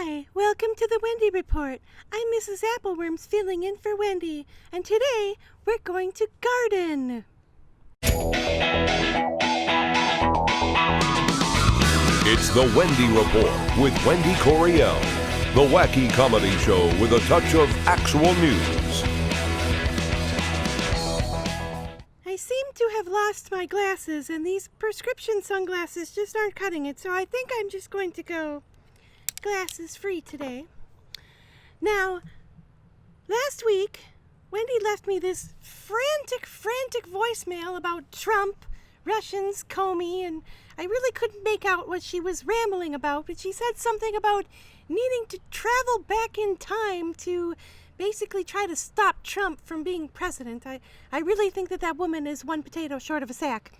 Hi, welcome to the Wendy Report. I'm Mrs. Appleworms filling in for Wendy, and today we're going to garden. It's the Wendy Report with Wendy Coriel, the wacky comedy show with a touch of actual news. I seem to have lost my glasses, and these prescription sunglasses just aren't cutting it, so I think I'm just going to go glasses free today. Now, last week, Wendy left me this frantic voicemail about Trump, Russians, Comey, and I really couldn't make out what she was rambling about, but she said something about needing to travel back in time to basically try to stop Trump from being president. I really think that woman is one potato short of a sack.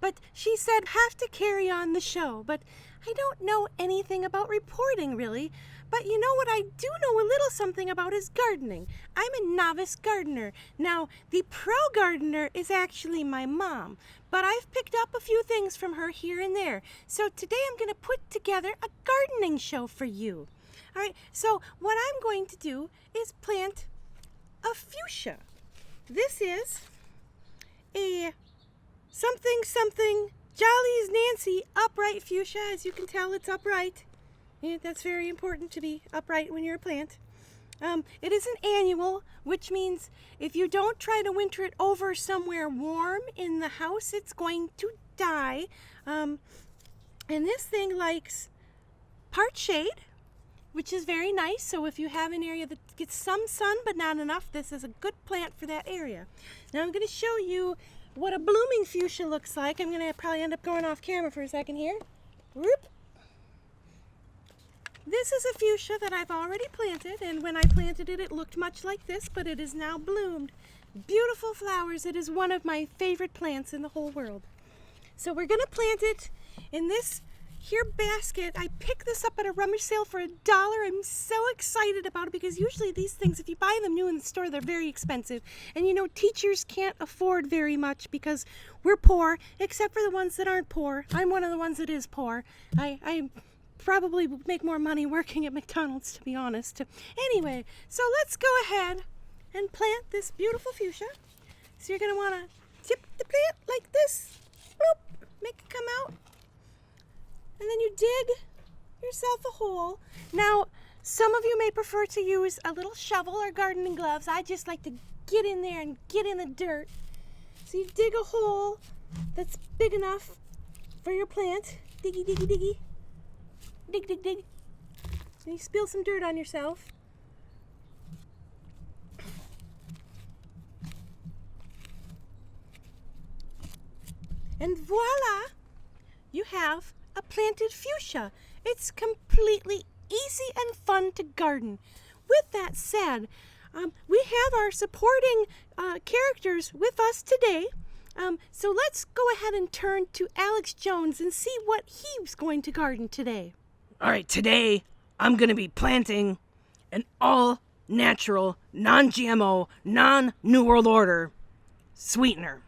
But she said have to carry on the show, but I don't know anything about reporting, really. But you know what I do know a little something about is gardening. I'm a novice gardener. Now, the pro gardener is actually my mom, but I've picked up a few things from her here and there. So today I'm going to put together a gardening show for you. All right, so what I'm going to do is plant a fuchsia. This is a something Jolly's Nancy upright fuchsia. As you can tell, it's upright. Yeah, that's very important to be upright when you're a plant. It is an annual, which means if you don't try to winter it over somewhere warm in the house, it's going to die. And this thing likes part shade, which is very nice. So if you have an area that gets some sun but not enough, this is a good plant for that area. Now I'm going to show you what a blooming fuchsia looks like. I'm going to probably end up going off camera for a second here. Whoop. This is a fuchsia that I've already planted, and when I planted it, it looked much like this, but it is now bloomed. Beautiful flowers. It is one of my favorite plants in the whole world. So we're going to plant it in this here basket. I picked this up at a rummage sale for $1. I'm so excited about it because usually these things, if you buy them new in the store, they're very expensive. And you know, teachers can't afford very much because we're poor, except for the ones that aren't poor. I'm one of the ones that is poor. I probably make more money working at McDonald's, to be honest. Anyway, so let's go ahead and plant this beautiful fuchsia. So you're going to want to tip the plant like this. Bloop, make it come out. And then you dig yourself a hole. Now, some of you may prefer to use a little shovel or gardening gloves. I just like to get in there and get in the dirt. So you dig a hole that's big enough for your plant. Diggy, diggy, diggy. Dig, dig, dig. And you spill some dirt on yourself. And voila! You have a planted fuchsia. It's completely easy and fun to garden. With that said, we have our supporting characters with us today. So let's go ahead and turn to Alex Jones and see what he's going to garden today. All right, today I'm going to be planting an all-natural, non-GMO, non-New World Order sweetener.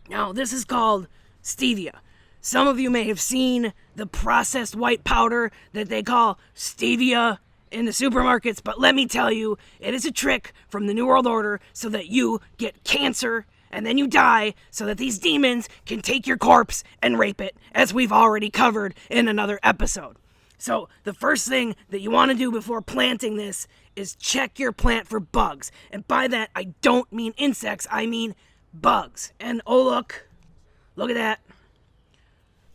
Now, this is called Stevia. Some of you may have seen the processed white powder that they call Stevia in the supermarkets, but let me tell you, it is a trick from the New World Order so that you get cancer and then you die so that these demons can take your corpse and rape it, as we've already covered in another episode. So the first thing that you want to do before planting this is check your plant for bugs. And by that, I don't mean insects, I mean bugs. And oh look at that.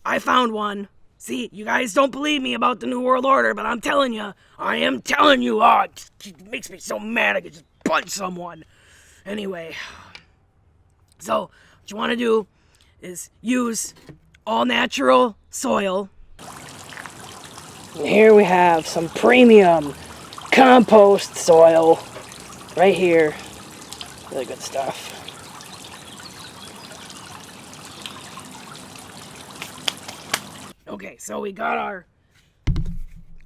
I found one. See, you guys don't believe me about the New World Order, but I'm telling you, I am telling you. Oh, it makes me so mad I could just punch someone. Anyway, so what you want to do is use all natural soil. And here we have some premium compost soil right here. Really good stuff. Okay, so we got our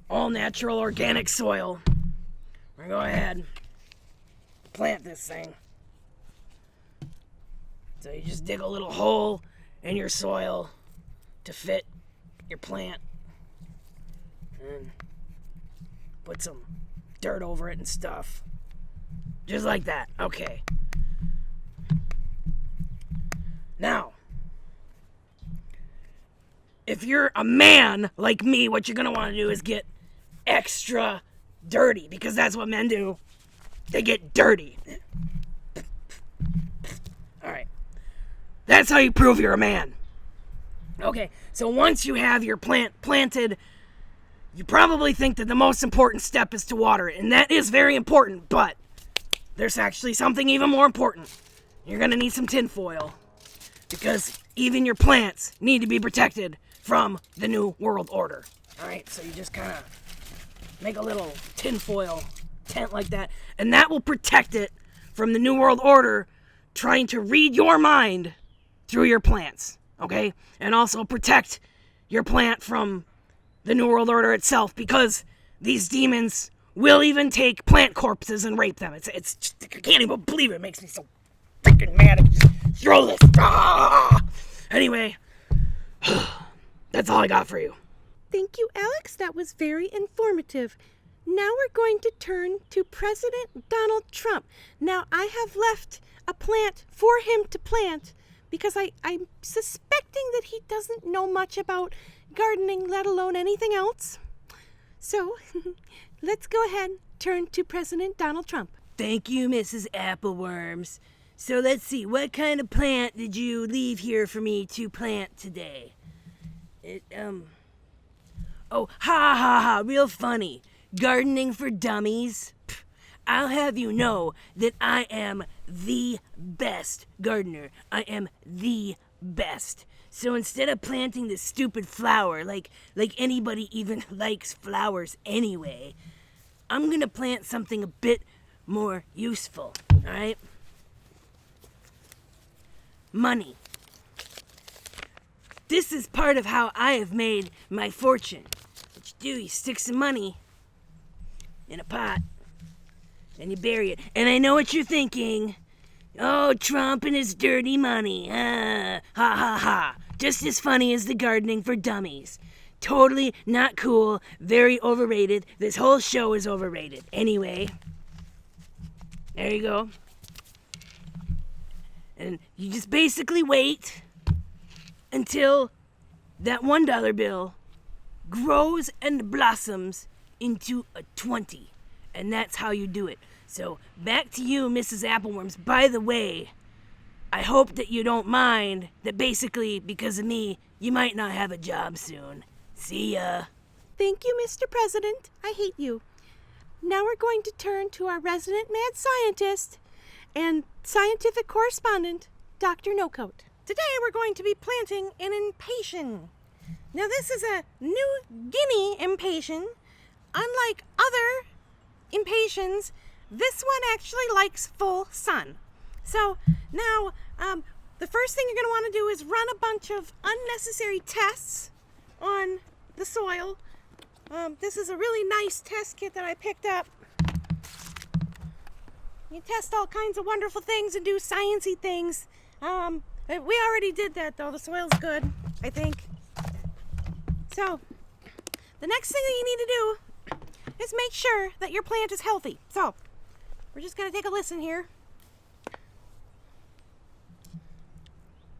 all-natural organic soil. We're gonna go ahead and plant this thing. So you just dig a little hole in your soil to fit your plant. And put some dirt over it and stuff. Just like that. Okay. Now, if you're a man like me, what you're going to want to do is get extra dirty, because that's what men do. They get dirty. All right. That's how you prove you're a man. Okay, so once you have your plant planted, you probably think that the most important step is to water it, and that is very important, but there's actually something even more important. You're going to need some tinfoil, because even your plants need to be protected from the New World Order. All right, so you just kind of make a little tinfoil tent like that, and that will protect it from the New World Order trying to read your mind through your plants, okay? And also protect your plant from the New World Order itself, because these demons will even take plant corpses and rape them. It's just, I can't even believe it. It makes me so freaking mad. I can just throw this. Ah! Anyway, that's all I got for you. Thank you, Alex. That was very informative. Now we're going to turn to President Donald Trump. Now, I have left a plant for him to plant because I'm suspecting that he doesn't know much about gardening, let alone anything else. So, let's go ahead and turn to President Donald Trump. Thank you, Mrs. Appleworms. So let's see, what kind of plant did you leave here for me to plant today? Oh, ha, real funny. Gardening for dummies? Pff, I'll have you know that I am the best gardener. I am the best. So instead of planting this stupid flower, like anybody even likes flowers anyway, I'm gonna plant something a bit more useful, alright? Money. This is part of how I have made my fortune. What you do, you stick some money in a pot, and you bury it. And I know what you're thinking. Oh, Trump and his dirty money. Ha ha ha. Just as funny as the gardening for dummies. Totally not cool, very overrated. This whole show is overrated. Anyway, there you go. And you just basically wait until that $1 bill grows and blossoms into a 20. And that's how you do it. So, back to you, Mrs. Appleworms. By the way, I hope that you don't mind that basically, because of me, you might not have a job soon. See ya. Thank you, Mr. President. I hate you. Now we're going to turn to our resident mad scientist and scientific correspondent, Dr. Nocoat. Today we're going to be planting an impatient. Now this is a New Guinea impatient. Unlike other impatiens, this one actually likes full sun. So now the first thing you're going to want to do is run a bunch of unnecessary tests on the soil. This is a really nice test kit that I picked up. You test all kinds of wonderful things and do sciencey things. We already did that though. The soil's good, I think. So, the next thing that you need to do is make sure that your plant is healthy. So, we're just going to take a listen here.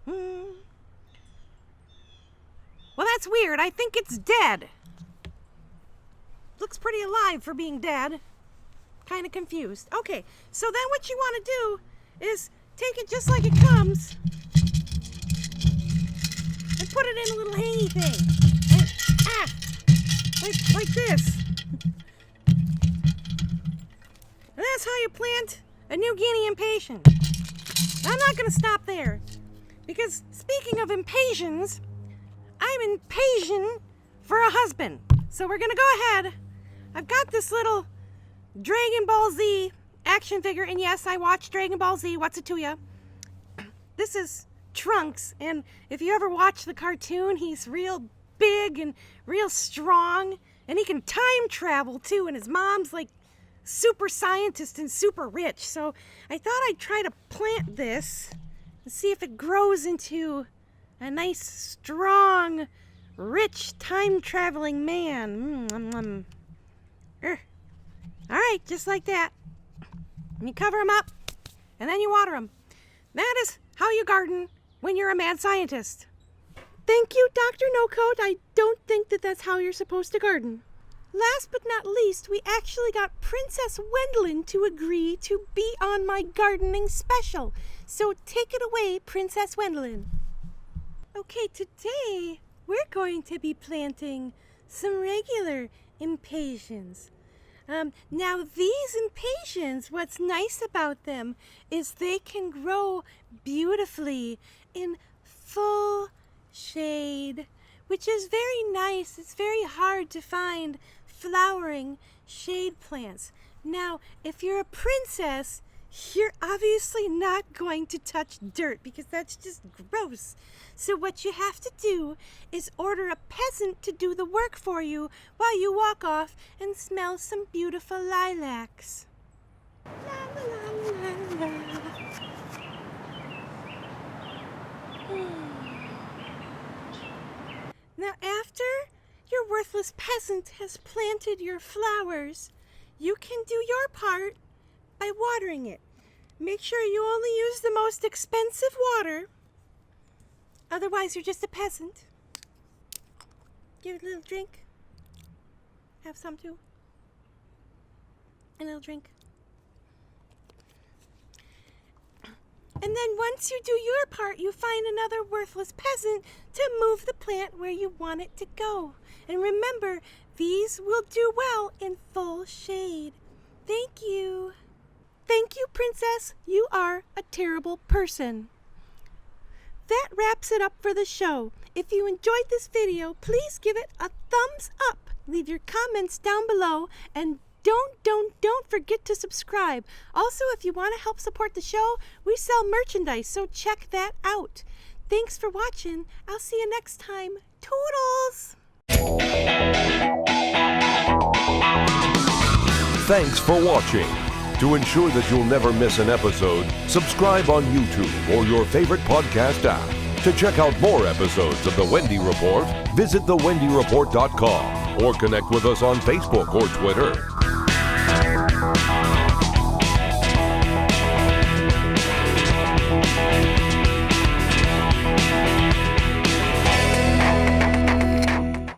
Well, that's weird. I think it's dead. Looks pretty alive for being dead. Kind of confused. Okay, so then what you want to do is take it just like it comes and put it in a little hangy thing. Like this. And that's how you plant a New Guinea impatient. I'm not going to stop there, because speaking of impatiens, I'm impatient for a husband. So we're going to go ahead. I've got this little Dragon Ball Z action figure, and yes, I watched Dragon Ball Z. What's it to ya? This is Trunks, and if you ever watch the cartoon, he's real big and real strong, and he can time travel too, and his mom's like super scientist and super rich. So I thought I'd try to plant this and see if it grows into a nice, strong, rich, time-traveling man. All right, just like that. And you cover them up, and then you water them. That is how you garden when you're a mad scientist. Thank you, Dr. Nocoat. I don't think that's how you're supposed to garden. Last but not least, we actually got Princess Wendlyn to agree to be on my gardening special. So take it away, Princess Wendlyn. Okay, today we're going to be planting some regular impatiens. Now these impatiens, what's nice about them is they can grow beautifully in full shade, which is very nice. It's very hard to find flowering shade plants. Now, if you're a princess, you're obviously not going to touch dirt because that's just gross. So what you have to do is order a peasant to do the work for you while you walk off and smell some beautiful lilacs. La, la, la, la, la. Now, after your worthless peasant has planted your flowers, you can do your part by watering it. Make sure you only use the most expensive water. Otherwise, you're just a peasant. Give it a little drink. Have some too. A little drink. And then once you do your part, you find another worthless peasant to move the plant where you want it to go. And remember, these will do well in full shade. Thank you. Thank you, Princess. You are a terrible person. That wraps it up for the show. If you enjoyed this video, please give it a thumbs up. Leave your comments down below and don't forget to subscribe. Also, if you want to help support the show, we sell merchandise, so check that out. Thanks for watching. I'll see you next time. Toodles! Thanks for watching. To ensure that you'll never miss an episode, subscribe on YouTube or your favorite podcast app. To check out more episodes of The Wendy Report, visit thewendyreport.com or connect with us on Facebook or Twitter.